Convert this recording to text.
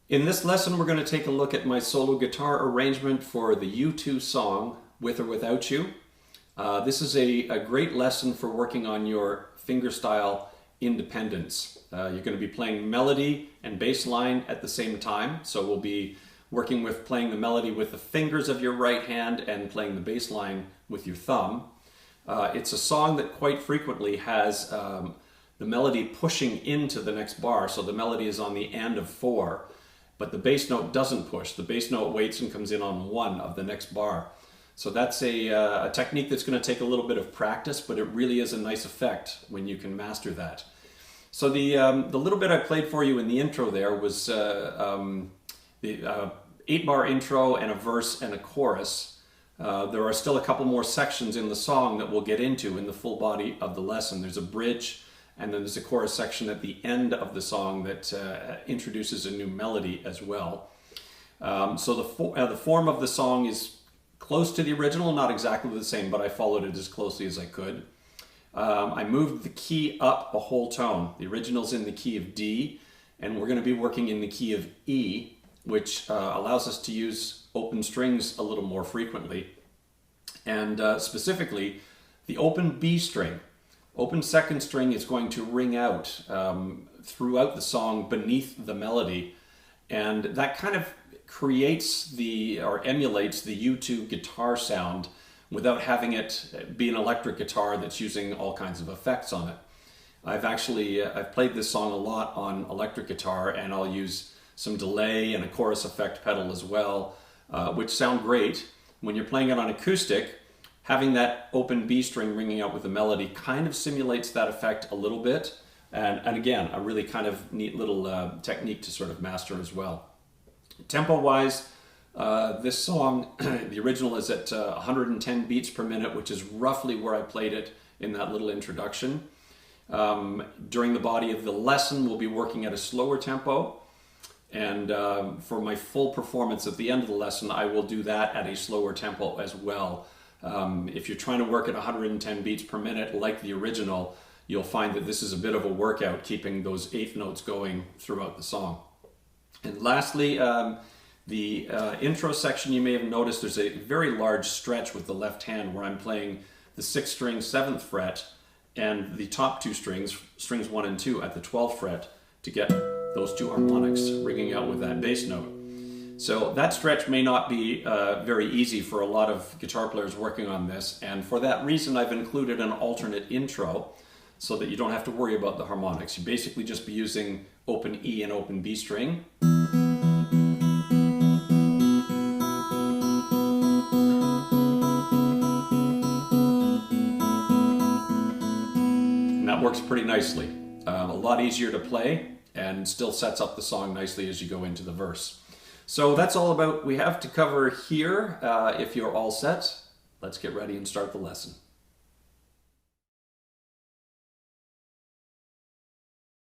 In this lesson, we're going to take a look at my solo guitar arrangement for the U2 song, With or Without You. This is a great lesson for working on your fingerstyle independence. You're going to be playing melody and bass line at the same time, so we'll be working with playing the melody with the fingers of your right hand and playing the bass line with your thumb. It's a song that quite frequently has the melody pushing into the next bar, so the melody is on the and of 4. But the bass note doesn't push. The bass note waits and comes in on 1 of the next bar. So that's a technique that's going to take a little bit of practice, but it really is a nice effect when you can master that. So the little bit I played for you in the intro there was the 8-bar intro and a verse and a chorus. There are still a couple more sections in the song that we'll get into in the full body of the lesson. There's a bridge, and then there's a chorus section at the end of the song that introduces a new melody as well. So the form of the song is close to the original, not exactly the same, but I followed it as closely as I could. I moved the key up a whole tone. The original's in the key of D, and we're going to be working in the key of E, which allows us to use open strings a little more frequently. And specifically, the open B string. Open second string is going to ring out throughout the song beneath the melody, and that kind of creates or emulates the U2 guitar sound without having it be an electric guitar that's using all kinds of effects on it. I've played this song a lot on electric guitar, and I'll use some delay and a chorus effect pedal as well, which sound great. When you're playing it on acoustic, having that open B string ringing out with the melody kind of simulates that effect a little bit. And again, a really kind of neat little technique to sort of master as well. Tempo-wise, this song, the original is at 110 beats per minute, which is roughly where I played it in that little introduction. During the body of the lesson, we'll be working at a slower tempo. And for my full performance at the end of the lesson, I will do that at a slower tempo as well. If you're trying to work at 110 beats per minute like the original, you'll find that this is a bit of a workout keeping those eighth notes going throughout the song. And lastly, the intro section, you may have noticed there's a very large stretch with the left hand where I'm playing the 6th string 7th fret and the top 2 strings, strings 1 and 2 at the 12th fret to get those 2 harmonics ringing out with that bass note. So that stretch may not be very easy for a lot of guitar players working on this, and for that reason I've included an alternate intro so that you don't have to worry about the harmonics. You basically just be using open E and open B string. And that works pretty nicely. A lot easier to play and still sets up the song nicely as you go into the verse. So that's all we have to cover here. If you're all set, let's get ready and start the lesson.